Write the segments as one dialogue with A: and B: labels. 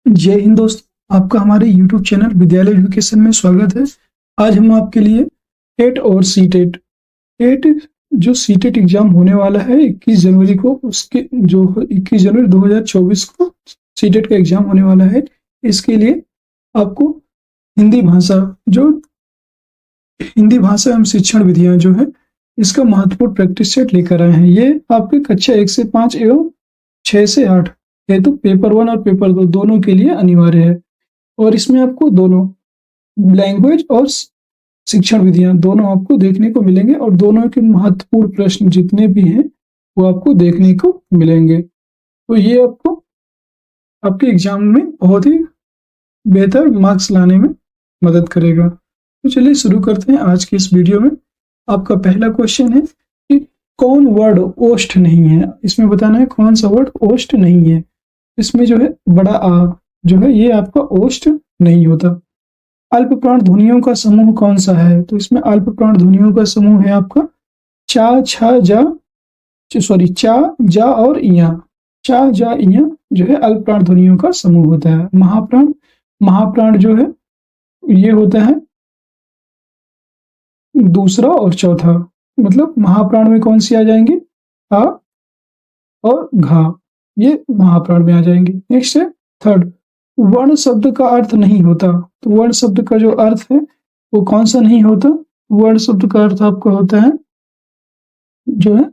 A: जय हिंद दोस्तों, आपका हमारे YouTube चैनल विद्यालय एजुकेशन में स्वागत है। आज हम आपके लिए टेट और सीटेट टेट जो सीटेट एग्जाम होने वाला है 21 जनवरी को, उसके जो 21 जनवरी 2024 को सीटेट का एग्जाम होने वाला है। इसके लिए आपको हिंदी भाषा एवं शिक्षण विधियां जो है इसका महत्वपूर्ण प्रैक्टिस सेट लेकर आए हैं। ये आपके कक्षा 1 से 5 एवं 6 से 8 है, तो पेपर 1 और पेपर 2 दोनों के लिए अनिवार्य है। और इसमें आपको दोनों लैंग्वेज और शिक्षण विधियां दोनों आपको देखने को मिलेंगे, और दोनों के महत्वपूर्ण प्रश्न जितने भी हैं वो आपको देखने को मिलेंगे। तो ये आपको आपके एग्जाम में बहुत ही बेहतर मार्क्स लाने में मदद करेगा। तो चलिए शुरू करते हैं आज की इस वीडियो में। आपका पहला क्वेश्चन है कि कौन वर्ड ओस्ट नहीं है। इसमें बताना है कौन सा वर्ड ओस्ट नहीं है। इसमें जो है बड़ा आ जो है ये आपका ओस्ट नहीं होता। अल्प प्राण ध्वनियों का समूह कौन सा है? तो इसमें अल्प प्राण ध्वनियों का समूह है आपका चा, छा, चा, जा और इया। चा, जा, इया जो है अल्प प्राण ध्वनियों का समूह होता है। महाप्राण जो है ये होता है दूसरा और चौथा। मतलब महाप्राण में कौन सी आ जाएंगे? आ और घा, ये महाप्राण में आ जाएंगे। नेक्स्ट है थर्ड, वर्ण शब्द का अर्थ नहीं होता। तो वर्ण शब्द का जो अर्थ है वो कौन सा नहीं होता? वर्ण शब्द का अर्थ आपका होता है जो है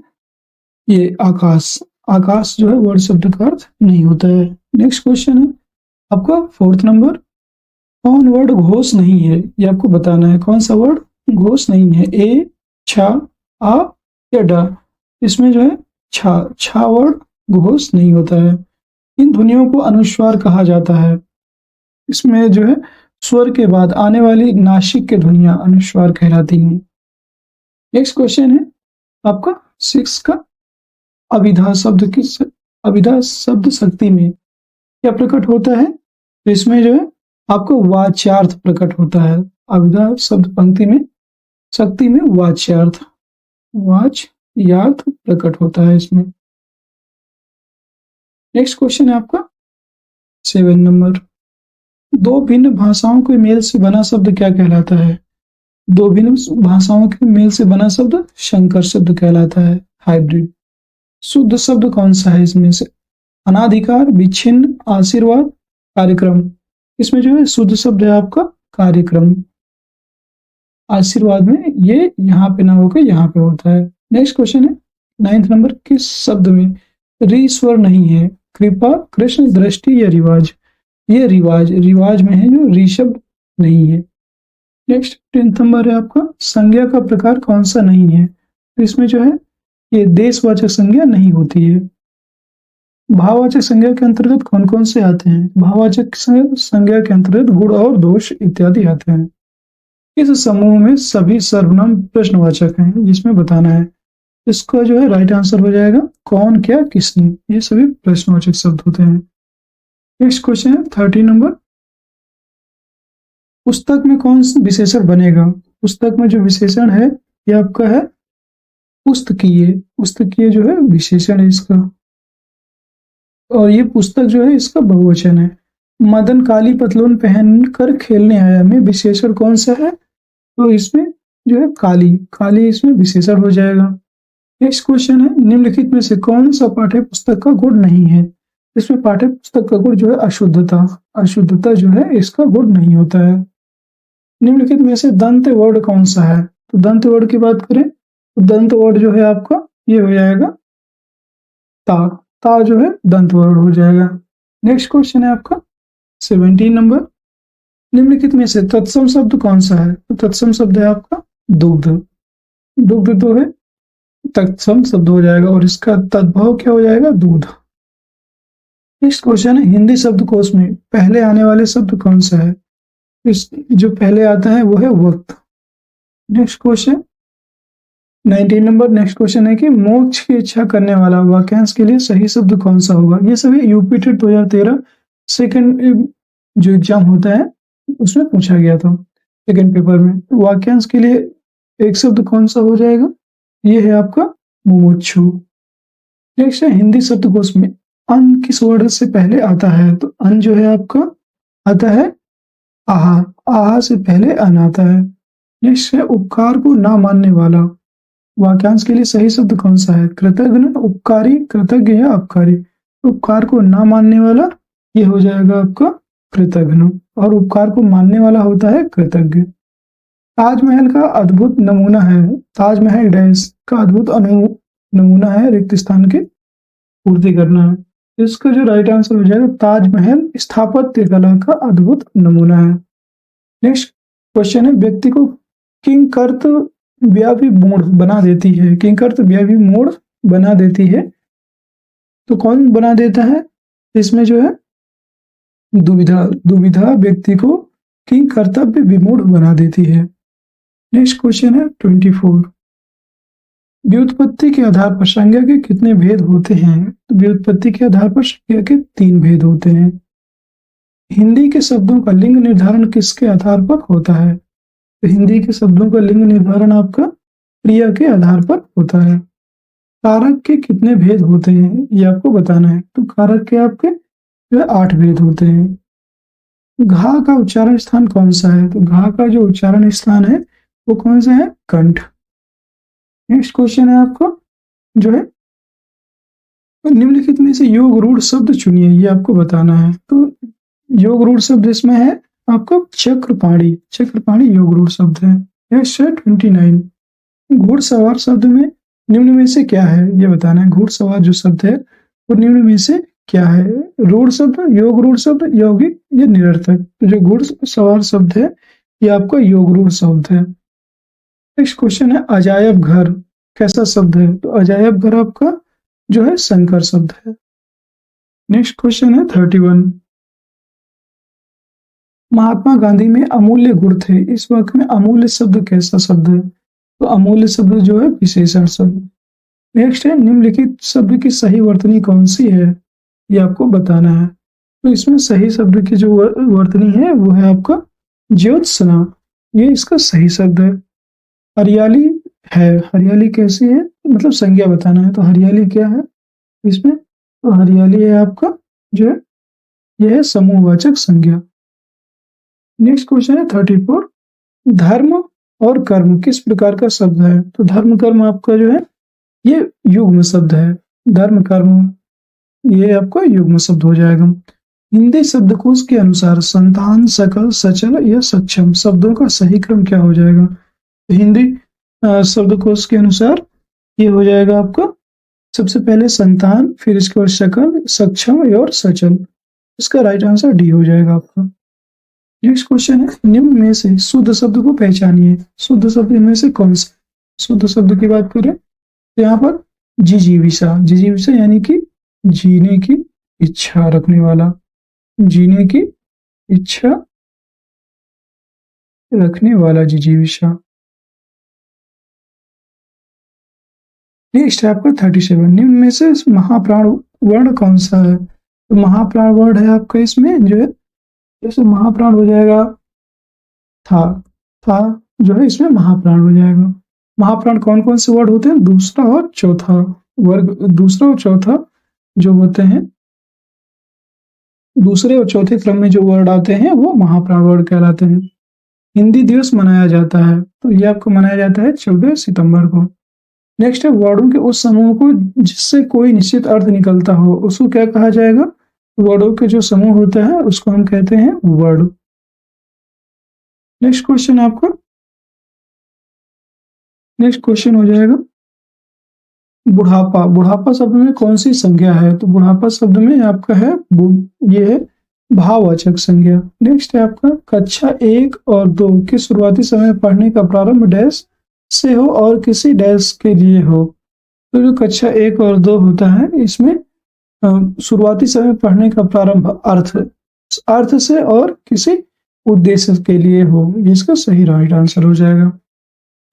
A: ये आकाश। आकाश जो है वर्ण शब्द का अर्थ नहीं होता है। नेक्स्ट क्वेश्चन है आपका फोर्थ नंबर, कौन वर्ड घोष नहीं है? ये आपको बताना है कौन सा वर्ड घोष नहीं है। ए, छा, आ या डा। इसमें जो है छा वर्ड घोष नहीं होता है। इन ध्वनियों को अनुस्वार कहा जाता है। इसमें जो है स्वर के बाद आने वाली नासिक के ध्वनियां अनुस्वार कहलाती हैं। नेक्स्ट क्वेश्चन है आपका 6 का, अभिधा शब्द शक्ति में क्या प्रकट होता है? तो इसमें जो है आपको वाच्यार्थ प्रकट होता है। अभिधा शब्द पंक्ति में शक्ति में वाच्यार्थ प्रकट होता है इसमें। नेक्स्ट क्वेश्चन है आपका 7 नंबर, दो भिन्न भाषाओं के मेल से बना शब्द क्या कहलाता है? दो भिन्न भाषाओं के मेल से बना शब्द संकर शब्द कहलाता है, हाइब्रिड। शुद्ध शब्द कौन सा है इसमें से? अनाधिकार, विच्छिन्न, आशीर्वाद, कार्यक्रम। इसमें जो है शुद्ध शब्द है आपका कार्यक्रम। आशीर्वाद में ये यहाँ पे ना होकर यहाँ पे होता है। नेक्स्ट क्वेश्चन है 9th नंबर, किस शब्द में री स्वर नहीं है? कृपा, कृष्ण, दृष्टि या रिवाज। ये रिवाज में है जो री शब्द नहीं है। नेक्स्ट 10th नंबर है आपका, संज्ञा का प्रकार कौन सा नहीं है? तो इसमें जो है ये देशवाचक संज्ञा नहीं होती है। भाववाचक संज्ञा के अंतर्गत कौन कौन से आते हैं? भाववाचक संज्ञा के अंतर्गत गुण और दोष इत्यादि आते हैं। इस समूह में सभी सर्वनाम प्रश्नवाचक हैं, जिसमें बताना है। इसका जो है राइट आंसर हो जाएगा कौन, क्या, किसने। ये सभी प्रश्नवाचक शब्द होते हैं। नेक्स्ट क्वेश्चन है 13 नंबर, पुस्तक में कौन सा विशेषण बनेगा? पुस्तक में जो विशेषण है ये आपका है पुस्तकीय जो है विशेषण है इसका, और ये पुस्तक जो है इसका बहुवचन है। मदन काली पतलून पहनकर खेलने आया में विशेषण कौन सा है? तो इसमें जो है काली इसमें विशेषण हो जाएगा। नेक्स्ट क्वेश्चन है, निम्नलिखित में से कौन सा पाठ्य पुस्तक का गुण नहीं है? इसमें पाठ्य पुस्तक का गुण जो है अशुद्धता जो है इसका गुण नहीं होता है। निम्नलिखित में से दंत वर्ड कौन सा है? तो दंत वर्ड की बात करें तो दंत वर्ड जो है आपका ये हो जाएगा ता जो है दंत वर्ड हो जाएगा। नेक्स्ट क्वेश्चन है आपका 17 नंबर, निम्नलिखित में से तत्सम शब्द कौन सा है? तो तत्सम शब्द है आपका दुग्ध तो है तत्सम शब्द हो जाएगा, और इसका तद्भव क्या हो जाएगा? दूध। नेक्स्ट क्वेश्चन है, हिंदी शब्दकोश में पहले आने वाले शब्द कौन सा है? इस जो पहले आता है वो है वक्त। Next question 19 number, next question है कि मोक्ष की इच्छा करने वाला वाक्यांश के लिए सही शब्द कौन सा होगा? ये सभी यूपी टेट 2013 सेकंड जो एग्जाम होता है उसमें पूछा गया था सेकंड पेपर में। वाक्यांश के लिए एक शब्द कौन सा हो जाएगा? ये है आपका मुमुक्षु। नेक्स्ट है, हिंदी शब्दकोश में अन किस वर्ड से पहले आता है? तो अन जो है आपका आता है आहा, आहा से पहले अन आता है। नेक्स्ट है उपकार को ना मानने वाला। वाक्यांश के लिए सही शब्द कौन सा है? कृतघ्न, उपकारी, कृतज्ञ या अपकारी? उपकार को ना मानने वाला ये हो जाएगा आपका कृतघ्न, और उपकार को मानने वाला होता है कृतज्ञ। ताजमहल का अद्भुत नमूना है। ताजमहल डैश का अद्भुत नमूना है रिक्त स्थान की पूर्ति करना है। इसका जो राइट आंसर हो जाएगा ताजमहल स्थापत्य कला का अद्भुत नमूना है। नेक्स्ट क्वेश्चन है व्यक्ति को किंकर्त व्यापी मूढ़ बना देती है। किंकर्त व्यापी मूढ़ बना देती है तो कौन बना देता है? इसमें जो है दुविधा, दुविधा व्यक्ति को किंकर्तव्य विमूढ़ बना देती है। नेक्स्ट क्वेश्चन है 24। व्युत्पत्ति के आधार पर संज्ञा के कितने भेद होते हैं? तो व्युत्पत्ति के आधार पर संज्ञा के 3 भेद होते हैं। हिंदी के शब्दों का लिंग निर्धारण किसके आधार पर होता है? तो हिंदी के शब्दों का लिंग निर्धारण आपका क्रिया के आधार पर होता है। कारक के कितने भेद होते हैं ये आपको बताना है। तो कारक के आपके जो है 8 भेद होते हैं। घा का उच्चारण स्थान कौन सा है? तो घा का जो उच्चारण स्थान है वो कौन सा है? कंठ। नेक्स्ट क्वेश्चन है आपको जो है निम्नलिखित में से योग रूढ़ शब्द चुनिए, ये आपको बताना है। तो योग रूढ़ शब्द इसमें है आपका चक्रपाणी। चक्रपाणी योग रूढ़ शब्द है। नेक्स्ट है 29। घुड़सवार शब्द में निम्न में से क्या है ये बताना है। घुड़सवार जो शब्द है वो निम्न में से क्या है? रूढ़ शब्द, योग रूढ़ शब्द, यौगिक या निरर्थक? तो जो घुड़सवार शब्द है ये आपका योग रूढ़ शब्द है। नेक्स्ट क्वेश्चन है अजायब घर कैसा शब्द है? तो अजायब घर आपका जो है संकर शब्द है। नेक्स्ट क्वेश्चन है 31। महात्मा गांधी में अमूल्य गुण थे, इस वाक्य में अमूल्य शब्द कैसा शब्द है? तो अमूल्य शब्द जो है विशेषण शब्द। नेक्स्ट है निम्नलिखित शब्द की सही वर्तनी कौन सी है ये आपको बताना है। तो इसमें सही शब्द की जो वर्तनी है वो है आपका ज्योत्सना, ये इसका सही शब्द है। हरियाली है, हरियाली कैसी है मतलब संज्ञा बताना है। तो हरियाली क्या है इसमें? तो हरियाली है आपका जो है यह है समूहवाचक संज्ञा। नेक्स्ट क्वेश्चन है 34। धर्म और कर्म किस प्रकार का शब्द है? तो धर्म कर्म आपका जो है ये युग्म शब्द है। धर्म कर्म ये आपका युग्म शब्द हो जाएगा। हिंदी शब्दकोश के अनुसार संतान, सकल, सचल या सक्षम शब्दों का सही क्रम क्या हो जाएगा? तो हिंदी शब्दकोश के अनुसार ये हो जाएगा आपका सबसे पहले संतान, फिर इसके बाद सकल, सक्षम और सचल। इसका राइट आंसर डी हो जाएगा आपका। नेक्स्ट क्वेश्चन है निम्न में से शुद्ध शब्द को पहचानिए। शुद्ध शब्द इनमें से कौन सा? शुद्ध शब्द की बात करें तो यहाँ पर जिजीविषा, जिजीविषा यानी कि जीने की इच्छा रखने वाला, जीने की इच्छा रखने वाला जिजीविषा। नेक्स्ट है आपका 37। निम्न में से महाप्राण वर्ण कौन सा है? तो महाप्राण वर्ण है आपका इसमें जो है जैसे महाप्राण हो जाएगा था जो है इसमें महाप्राण हो जाएगा। महाप्राण कौन कौन से वर्ड होते हैं? दूसरा और चौथा वर्ग, दूसरा और चौथा जो होते हैं, दूसरे और चौथे क्रम में जो वर्ड आते हैं वो महाप्राण वर्ड कहलाते हैं। हिंदी दिवस मनाया जाता है तो ये आपको मनाया जाता है 14 सितंबर को। नेक्स्ट है वर्डों के उस समूह को जिससे कोई निश्चित अर्थ निकलता हो उसको क्या कहा जाएगा? वर्डों के जो समूह होता है उसको हम कहते हैं वर्ड। नेक्स्ट क्वेश्चन आपका नेक्स्ट क्वेश्चन हो जाएगा बुढ़ापा। बुढ़ापा शब्द में कौन सी संज्ञा है? तो बुढ़ापा शब्द में आपका है ये है भाववाचक संज्ञा। नेक्स्ट है आपका कक्षा 1 और 2 के शुरुआती समय पढ़ने का प्रारंभ डैश से हो और किसी डैश के लिए हो। तो जो कक्षा 1 और 2 होता है इसमें शुरुआती समय पढ़ने का प्रारंभ अर्थ से और किसी उद्देश्य के लिए हो, इसका सही राइट आंसर हो जाएगा।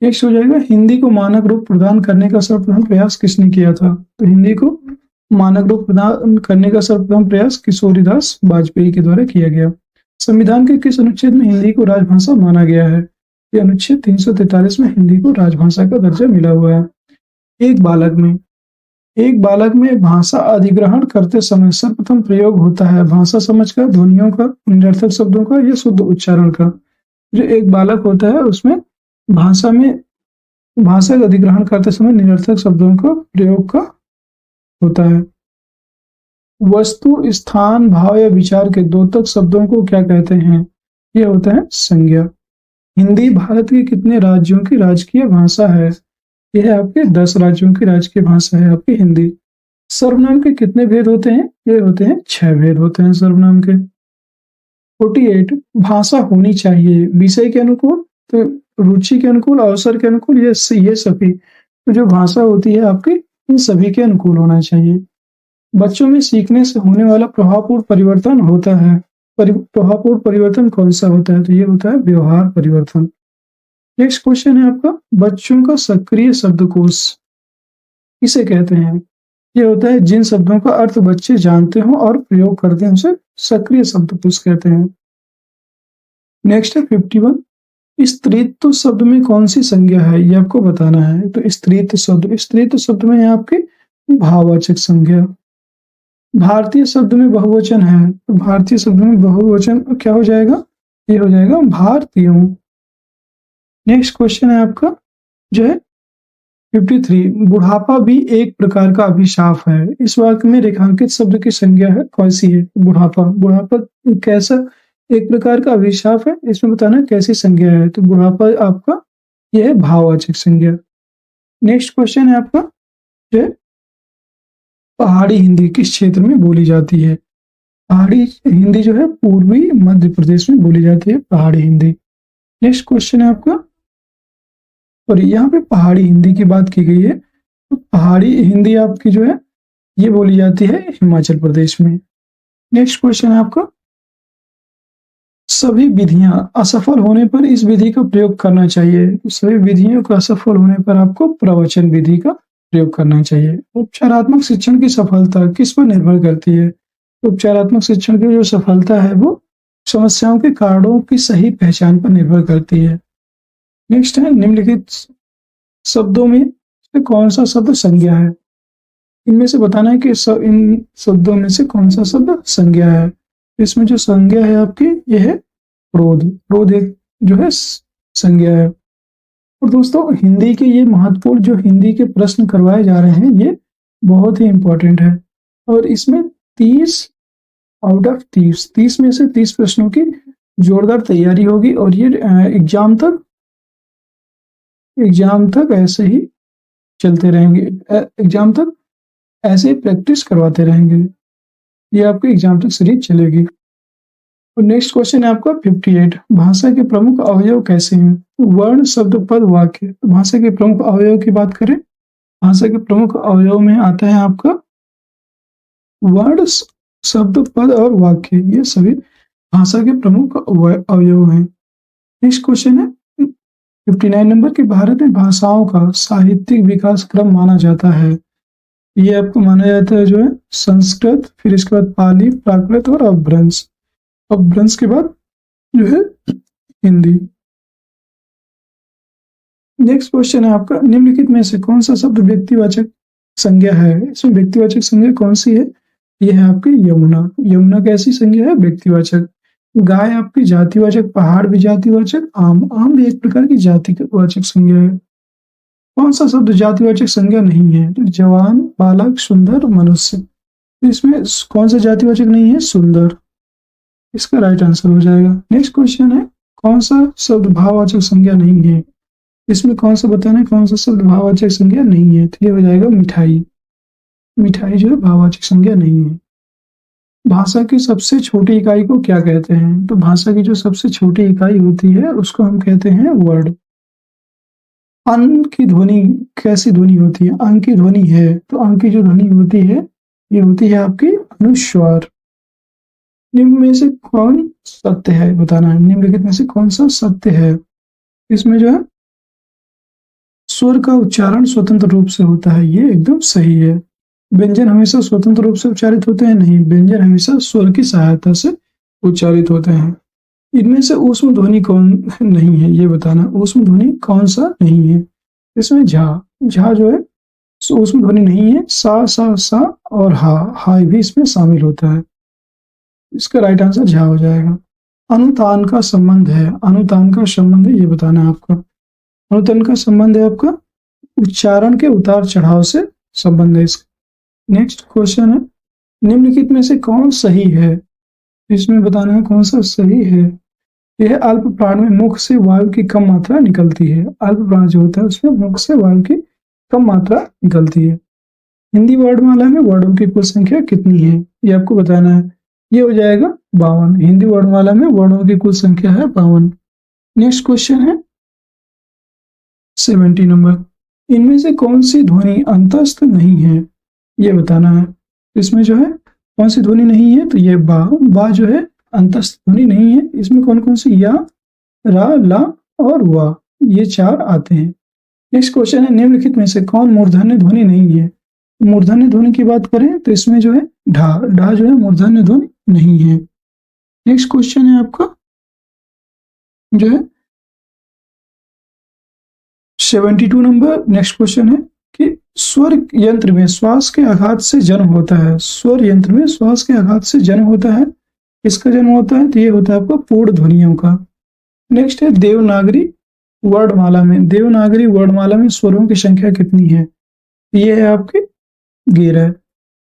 A: नेक्स्ट हो जाएगा हिंदी को मानक रूप प्रदान करने का सर्वप्रथम प्रयास किसने किया था? तो हिंदी को मानक रूप प्रदान करने का सर्वप्रथम प्रयास किशोरीदास वाजपेयी के द्वारा किया गया। संविधान के किस अनुच्छेद में हिंदी को राजभाषा माना गया है? ये अनुच्छेद 343 में हिंदी को राजभाषा का दर्जा मिला हुआ है। एक एक बालक में भाषा अधिग्रहण करते समय सर्वप्रथम प्रयोग होता है भाषा समझ का, ध्वनियों का, निरर्थक शब्दों का या शुद्ध उच्चारण का। जो एक बालक होता है उसमें भाषा का अधिग्रहण करते समय निरर्थक शब्दों का प्रयोग का होता है। वस्तु, स्थान, भाव या विचार के द्योतक शब्दों को क्या कहते हैं? ये होता है संज्ञा। हिंदी भारत के कितने राज्यों की राजकीय भाषा है? यह आपके 10 राज्यों की राजकीय भाषा है आपकी हिंदी। सर्वनाम के कितने भेद होते हैं? ये होते हैं 6 भेद होते हैं सर्वनाम के। 48 भाषा होनी चाहिए विषय के अनुकूल, तो रुचि के अनुकूल, अवसर के अनुकूल, ये सभी तो जो भाषा होती है आपकी इन सभी के अनुकूल होना चाहिए। बच्चों में सीखने से होने वाला प्रभावपूर्ण परिवर्तन होता है। प्रभावपूर्ण परिवर्तन कौन सा होता है? तो ये होता है व्यवहार परिवर्तन। नेक्स्ट क्वेश्चन है आपका, बच्चों का सक्रिय शब्दकोश किसे कहते हैं? ये होता है जिन शब्दों का अर्थ बच्चे जानते हो और प्रयोग करते हैं उसे सक्रिय शब्दकोश कहते हैं। नेक्स्ट है 51, स्त्रीत्व शब्द में कौन सी संज्ञा है? ये आपको बताना है। तो स्त्रीत्व शब्द में है आपके भाववाचक संज्ञा। भारतीय शब्द में बहुवचन है, तो भारतीय शब्द में बहुवचन क्या हो जाएगा? ये हो जाएगा भारतीयों। नेक्स्ट क्वेश्चन है आपका जो है 53, बुढ़ापा भी एक प्रकार का अभिशाप है। इस वाक्य में रेखांकित शब्द की संज्ञा है कौन सी है? बुढ़ापा कैसा एक प्रकार का अभिशाप है? इसमें बताना कैसी संज्ञा है? तो बुढ़ापा आपका यह है भाववाचक संज्ञा। नेक्स्ट क्वेश्चन है आपका जो है पहाड़ी हिंदी किस क्षेत्र में बोली जाती है? पहाड़ी हिंदी जो है पूर्वी मध्य प्रदेश में बोली जाती है पहाड़ी हिंदी। नेक्स्ट क्वेश्चन है आपका, और यहाँ पे पहाड़ी हिंदी की बात की गई है, तो पहाड़ी हिंदी आपकी जो है ये बोली जाती है हिमाचल प्रदेश में। नेक्स्ट क्वेश्चन है आपका, सभी विधियां असफल होने पर इस विधि का प्रयोग करना चाहिए। सभी विधियों का असफल होने पर आपको प्रवचन विधि का प्रयोग करना चाहिए। उपचारात्मक शिक्षण की सफलता किस पर निर्भर करती है? उपचारात्मक शिक्षण की जो सफलता है वो समस्याओं के कारणों की सही पहचान पर निर्भर करती है। नेक्स्ट है निम्नलिखित शब्दों में से कौन सा शब्द संज्ञा है? इनमें से बताना है कि इन शब्दों में से कौन सा शब्द संज्ञा है। इसमें जो संज्ञा है आपकी यह है क्रोध एक जो है संज्ञा है। और दोस्तों हिंदी के ये महत्वपूर्ण जो हिंदी के प्रश्न करवाए जा रहे हैं ये बहुत ही इंपॉर्टेंट है, और इसमें 30 आउट ऑफ 30 में से 30 प्रश्नों की जोरदार तैयारी होगी, और ये एग्जाम तक ऐसे ही चलते रहेंगे। एग्जाम तक ऐसे ही प्रैक्टिस करवाते रहेंगे, ये आपके एग्जाम तक सीरीज चलेगी। और नेक्स्ट क्वेश्चन है आपका 58, भाषा के प्रमुख अवयव कैसे हैं? वर्ण, शब्द, पद, वाक्य। भाषा के प्रमुख अवयव की बात करें, भाषा के प्रमुख अवयव में आता है आपका वर्ण, शब्द, पद और वाक्य, ये सभी भाषा के प्रमुख अवयव हैं। नेक्स्ट क्वेश्चन है 59 नंबर की, भारत में भाषाओं का साहित्यिक विकास क्रम माना जाता है। ये आपको माना जाता है जो है संस्कृत, फिर इसके बाद पाली, प्राकृत और अपभ्रंश के बाद जो है हिंदी। नेक्स्ट क्वेश्चन है आपका, निम्नलिखित में से कौन सा शब्द व्यक्तिवाचक संज्ञा है? इसमें व्यक्तिवाचक संज्ञा कौन सी है? यह है आपकी यमुना। यमुना कैसी संज्ञा है? व्यक्तिवाचक। गाय आपकी जातिवाचक, पहाड़ भी जातिवाचक, आम भी एक प्रकार की जातिवाचक संज्ञा है। कौन सा शब्द जातिवाचक संज्ञा नहीं है? तो जवान, बालक, सुंदर, मनुष्य। तो इसमें कौन सा जातिवाचक नहीं है? सुंदर, इसका राइट आंसर हो जाएगा। नेक्स्ट क्वेश्चन है, कौन सा शब्द भाववाचक संज्ञा नहीं है? इसमें कौन सा बताना है कौन सा शब्द भाववाचक संज्ञा नहीं है? तो ये हो जाएगा मिठाई। मिठाई जो है भाववाचक संज्ञा नहीं है। भाषा की सबसे छोटी इकाई को क्या कहते हैं? तो भाषा की जो सबसे छोटी इकाई होती है उसको हम कहते हैं वर्ड। अन की ध्वनि कैसी ध्वनि होती है? अंग की ध्वनि है, तो अंग की जो ध्वनि होती है ये होती है आपकी अनुस्वार। निम्न में से कौन सत्य है बताना है। निम्नलिखित में से कौन सा सत्य है? इसमें जो है स्वर का उच्चारण स्वतंत्र रूप से होता है, ये एकदम सही है। व्यंजन हमेशा स्वतंत्र रूप से उच्चारित होते हैं? नहीं, व्यंजन हमेशा स्वर की सहायता से उच्चारित होते हैं। इनमें से ऊष्म ध्वनि कौन नहीं है? ये बताना, ऊष्म ध्वनि कौन सा नहीं है? इसमें झा जो है उसमें ध्वनि नहीं है। सा और हा भी इसमें शामिल होता है। इसका राइट आंसर झा हो जाएगा। अनुतान का संबंध है, अनुतान का संबंध है, ये बताना है आपका। अनुतान का संबंध है आपका उच्चारण के उतार चढ़ाव से संबंध है इसका। नेक्स्ट क्वेश्चन है, निम्नलिखित में से कौन सही है? इसमें बताना है कौन सा सही है। यह अल्प प्राण में मुख से वायु की कम मात्रा निकलती है। अल्प प्राण जो होता है उसमें मुख से वायु की कम मात्रा निकलती है। हिंदी वर्णमाला में वर्णों की कुल संख्या कितनी है, ये आपको बताना है। ये हो जाएगा 52। हिंदी वर्णमाला में वर्णों की कुल संख्या है 52। नेक्स्ट क्वेश्चन है 70 नंबर, इनमें से कौन सी ध्वनि अंतस्थ नहीं है, ये बताना है। इसमें जो है कौन सी ध्वनि नहीं है, तो ये बा जो है अंतस्थ ध्वनि नहीं है। इसमें कौन कौन सी, या, रा, ला और वा, ये चार आते हैं। नेक्स्ट क्वेश्चन है, निम्नलिखित में से कौन मूर्धन्य ध्वनि नहीं है? मूर्धन्य ध्वनि की बात करें तो इसमें जो है ढा जो है मूर्धन्य ध्वनि नहीं है। नेक्स्ट क्वेश्चन है आपका जो है 72 नंबर। नेक्स्ट क्वेश्चन है कि स्वर यंत्र में श्वास के आघात से जन्म होता है। स्वर यंत्र में श्वास के आघात से जन्म होता है, किसका जन्म होता है, तो ये होता है आपका पूर्ण ध्वनियों का। नेक्स्ट है देवनागरी वर्णमाला में, देवनागरी वर्णमाला में स्वरों की संख्या कितनी है, ये है आपके 11।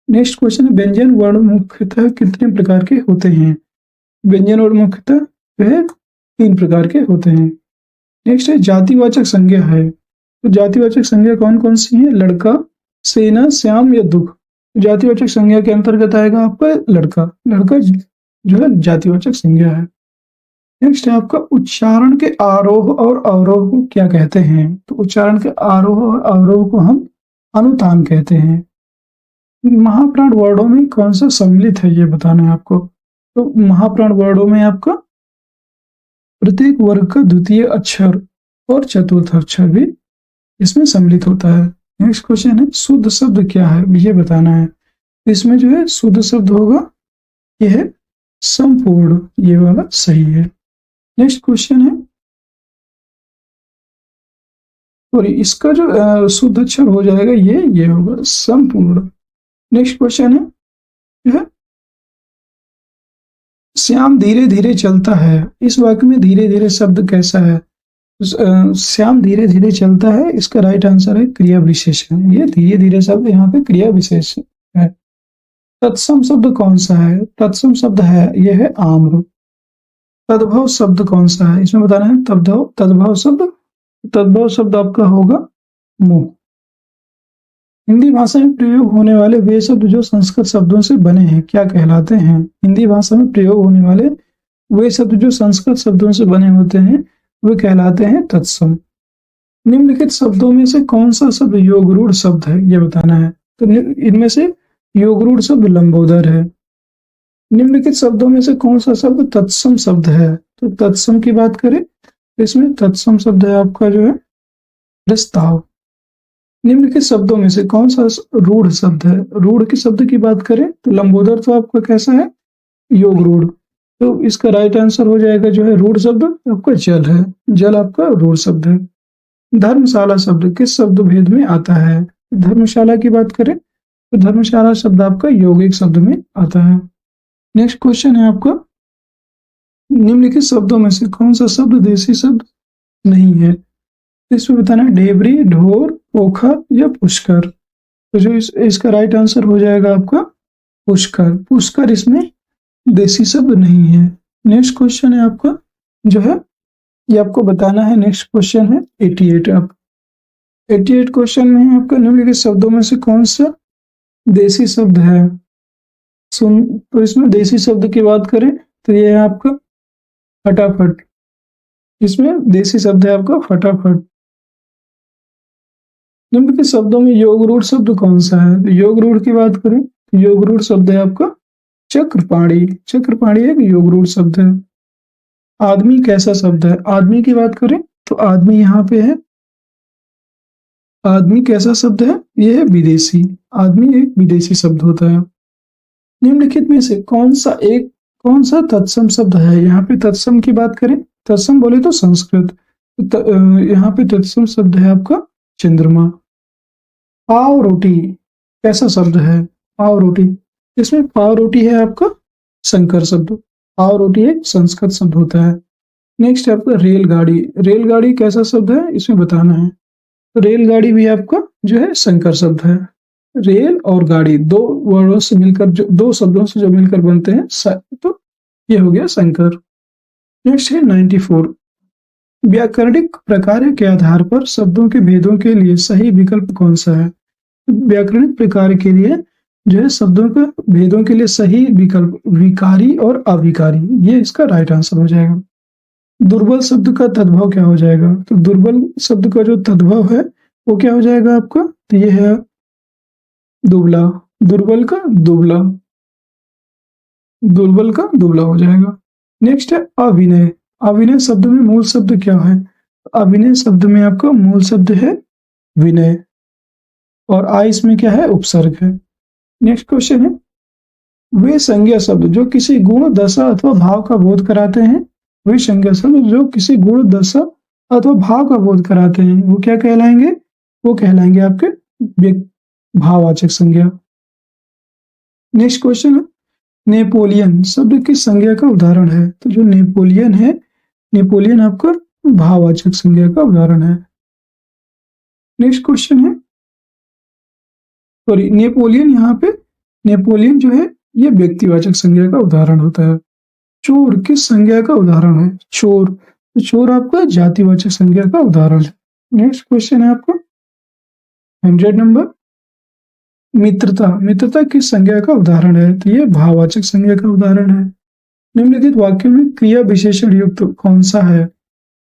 A: नेक्स्ट क्वेश्चन है, व्यंजन वर्ण मुख्यतः कितने प्रकार के होते हैं? व्यंजन वर्ण मुख्यतः वह 3 प्रकार के होते हैं। नेक्स्ट है जातिवाचक संज्ञा है, तो जातिवाचक संज्ञा कौन कौन सी है? लड़का, सेना, श्याम या दुख। जातिवाचक संज्ञा के अंतर्गत आएगा आपका लड़का। लड़का जो है जातिवाचक संज्ञा है। नेक्स्ट है आपका उच्चारण के आरोह और अवरोह को क्या कहते हैं? तो उच्चारण के आरोह और अवरोह को हम अनुतान कहते हैं। महाप्राण वर्णों में कौन सा सम्मिलित है, ये बताना है आपको। तो महाप्राण वर्णों में आपका प्रत्येक वर्ग का द्वितीय अक्षर और चतुर्थ अक्षर भी इसमें सम्मिलित होता है। नेक्स्ट क्वेश्चन है, शुद्ध शब्द क्या है, ये बताना है। इसमें जो है शुद्ध शब्द होगा यह है संपूर्ण, ये वाला सही है। नेक्स्ट क्वेश्चन है, और इसका जो शुद्ध अक्षर हो जाएगा ये होगा संपूर्ण। नेक्स्ट क्वेश्चन है, यह श्याम धीरे धीरे चलता है, इस वाक्य में धीरे धीरे शब्द कैसा है? श्याम धीरे धीरे चलता है, इसका राइट आंसर है क्रिया विशेषण। ये धीरे धीरे शब्द यहाँ पे क्रिया विशेषण है। तत्सम शब्द कौन सा है? तत्सम शब्द है यह है आम्र। तद्भव शब्द कौन सा है? इसमें बताना है तद्भव शब्द। तद्भव शब्द आपका होगा मुंह। हिंदी भाषा में प्रयोग होने वाले वे शब्द जो संस्कृत शब्दों से बने हैं क्या कहलाते हैं? हिंदी भाषा में प्रयोग होने वाले वे शब्द जो संस्कृत शब्दों से बने होते हैं वे कहलाते हैं तत्सम। निम्नलिखित शब्दों में से कौन सा शब्द योगरूढ़ शब्द है, ये बताना है। तो इनमें से योगरूढ़ शब्द लंबोदर है। निम्नलिखित शब्दों में से कौन सा शब्द तत्सम शब्द है? तो तत्सम की बात करें तो इसमें तत्सम शब्द है आपका जो है प्रस्ताव। निम्नलिखित शब्दों में से कौन सा रूढ़ शब्द है? रूढ़ के शब्द की बात करें तो लंबोदर तो आपका कैसा है? योग रूढ़। तो इसका राइट आंसर हो जाएगा जो है रूढ़ शब्द आपका जल है। जल आपका रूढ़ शब्द है। धर्मशाला शब्द किस शब्द भेद में आता है? धर्मशाला की बात करें तो धर्मशाला शब्द आपका यौगिक शब्द में आता है। नेक्स्ट क्वेश्चन है आपका, निम्नलिखित शब्दों में से कौन सा शब्द देशी शब्द नहीं है? इसमें बताना है ढेबरी, ढोर, पोखर या पुष्कर। तो जो इसका राइट आंसर हो जाएगा आपका पुष्कर। पुष्कर इसमें देशी शब्द नहीं है। नेक्स्ट क्वेश्चन है आपका जो है ये आपको बताना है। नेक्स्ट क्वेश्चन है 88। आप 88 क्वेश्चन में है आपका निम्नलिखित शब्दों में से कौन सा देशी शब्द है? तो इसमें देशी शब्द की बात करें तो ये है आपका फटाफट। इसमें देशी शब्द है आपका फटाफट। निम्नलिखित शब्दों में योगरूढ़ शब्द कौन सा है? तो योगरूढ़ की बात करें तो योगरूढ़ शब्द है आपका चक्रपाणी। चक्रपाणी एक योगरूढ़ शब्द है। आदमी कैसा शब्द है? आदमी की बात करें तो आदमी यहाँ पे है, आदमी कैसा शब्द है? ये है विदेशी। आदमी एक विदेशी शब्द होता है। निम्नलिखित में से कौन सा तत्सम शब्द है? यहाँ पे तत्सम की बात करें, तत्सम बोले तो संस्कृत, यहाँ पे तत्सम शब्द है आपका चंद्रमा। पाव रोटी कैसा शब्द है? पाव रोटी, इसमें पाव रोटी है आपका संकर शब्द। पाव रोटी एक संस्कृत शब्द होता है। नेक्स्ट है आपका रेलगाड़ी। रेलगाड़ी कैसा शब्द है इसमें बताना है। तो रेलगाड़ी भी आपका जो है संकर शब्द है। रेल और गाड़ी दो वर्डों से मिलकर, जो दो शब्दों से जो मिलकर बनते हैं, तो ये हो गया संकर। नेक्स्ट है 94। व्याकरणिक प्रकार के आधार पर शब्दों के भेदों के लिए सही विकल्प कौन सा है? व्याकरणिक प्रकार के लिए जो है शब्दों के भेदों के लिए सही विकल्प विकारी और अविकारी, ये इसका राइट आंसर हो जाएगा। दुर्बल शब्द का तद्भव क्या हो जाएगा? तो दुर्बल शब्द का जो तद्भव है वो क्या हो जाएगा आपका? तो ये है दुबला। दुर्बल का दुबला, दुर्बल का दुबला हो जाएगा। नेक्स्ट है अविनय। अविनय शब्द में मूल शब्द क्या है? अविनय शब्द में आपका मूल शब्द है विनय, और आ इसमें क्या है? उपसर्ग है। नेक्स्ट क्वेश्चन है, वे संज्ञा शब्द जो किसी गुण, दशा अथवा भाव का बोध कराते हैं, वे संज्ञा शब्द जो किसी गुण, दशा अथवा भाव का बोध कराते हैं, वो क्या कहलाएंगे? वो कहलाएंगे आपके भाववाचक संज्ञा। नेक्स्ट क्वेश्चन है, नेपोलियन शब्द किस संज्ञा का उदाहरण है? तो जो नेपोलियन है, नेपोलियन आपका भाववाचक संज्ञा का उदाहरण है। नेक्स्ट क्वेश्चन है, सॉरी, नेपोलियन, यहाँ पे नेपोलियन जो है ये व्यक्तिवाचक संज्ञा का उदाहरण होता है। चोर किस संज्ञा का उदाहरण है? चोर, तो चोर आपका जातिवाचक संज्ञा का उदाहरण है। नेक्स्ट क्वेश्चन है आपका 100 नंबर, मित्रता। मित्रता किस संज्ञा का उदाहरण है? तो ये भाववाचक संज्ञा का उदाहरण है। निम्नलिखित वाक्यों में क्रिया विशेषण युक्त कौन सा है?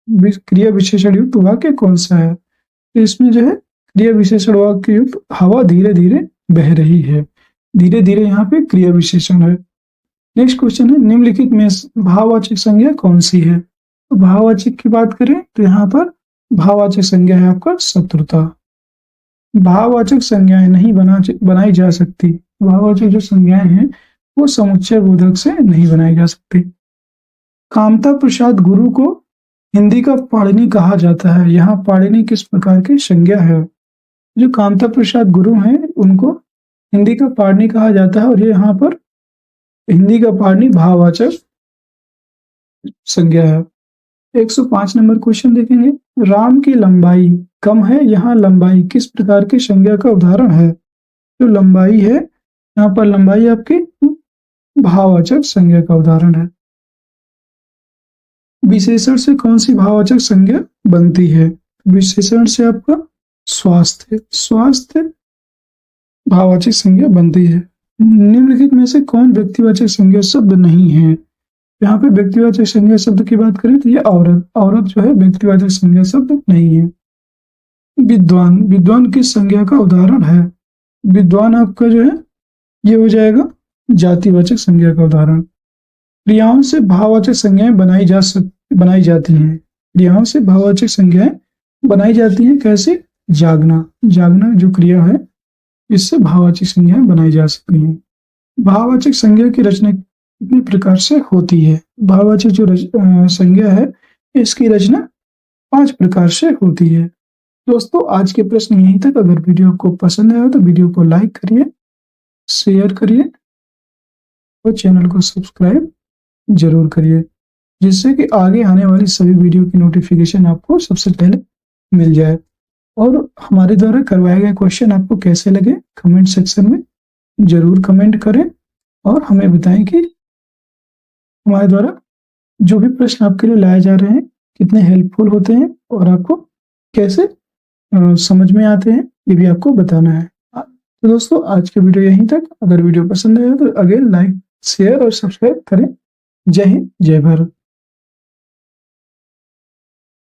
A: क्रिया विशेषण युक्त वाक्य कौन सा है? तो इसमें जो है क्रिया विशेषण वाक्य युक्त हवा धीरे धीरे बह रही है। धीरे धीरे यहाँ पे क्रिया विशेषण है। नेक्स्ट क्वेश्चन है, निम्नलिखित में भाववाचक संज्ञा कौन सी है? तो भाववाचक की बात करें तो यहाँ पर भाववाचक संज्ञा है आपका शत्रुता। भाववाचक संज्ञाएं नहीं बनाई जा सकती। भाववाचक जो संज्ञाएं हैं वो समुच्चय बोधक से नहीं बनाई जा सकती। कामता प्रसाद गुरु को हिंदी का पाणिनि कहा जाता है। यहाँ पाणिनि किस प्रकार की संज्ञा है? जो कामता प्रसाद गुरु हैं उनको हिंदी का पाणिनि कहा जाता है, और ये यहाँ पर हिंदी का पाणिनि भाववाचक संज्ञा है। 105 नंबर क्वेश्चन देखेंगे, राम की लंबाई कम है, यहाँ लंबाई किस प्रकार की संज्ञा का उदाहरण है? जो लंबाई है यहाँ पर लंबाई आपकी भाववाचक संज्ञा का उदाहरण है। विशेषण से कौन सी भाववाचक संज्ञा बनती है? विशेषण से आपका स्वास्थ्य, स्वास्थ्य भाववाचक संज्ञा बनती है। निम्नलिखित में से कौन व्यक्तिवाचक संज्ञा शब्द नहीं है? यहाँ पे व्यक्तिवाचक संज्ञा शब्द की बात करें तो ये औरत, औरत जो है व्यक्तिवाचक संज्ञा शब्द नहीं है। विद्वान, विद्वान किस संज्ञा का उदाहरण है? विद्वान आपका जो है ये हो जाएगा जातिवाचक संज्ञा का उदाहरण। क्रियाओं से भाववाचक संज्ञाएं बनाई जाती हैं। क्रियाओं से भाववाचक संज्ञाएं बनाई जाती हैं कैसे? जागना, जागना जो क्रिया है इससे भाववाचक संज्ञाएं बनाई जा सकती हैं। भाववाचक संज्ञा की रचना कितने प्रकार से होती है? भाववाचक जो संज्ञा है इसकी रचना 5 प्रकार से होती है। दोस्तों आज के प्रश्न यहीं तक। अगर वीडियो आपको पसंद आया तो वीडियो को लाइक करिए, शेयर करिए और चैनल को सब्सक्राइब जरूर करिए, जिससे कि आगे आने वाली सभी वीडियो की नोटिफिकेशन आपको सबसे पहले मिल जाए। और हमारे द्वारा करवाए गए क्वेश्चन आपको कैसे लगे कमेंट सेक्शन में जरूर कमेंट करें, और हमें बताएं कि हमारे द्वारा जो भी प्रश्न आपके लिए लाए जा रहे हैं कितने हेल्पफुल होते हैं और आपको कैसे समझ में आते हैं, ये भी आपको बताना है। तो दोस्तों आज की वीडियो यहीं तक। अगर वीडियो पसंद आया तो अगेन लाइक, शेयर और सब्सक्राइब करें। जय हिंद, जय भारत।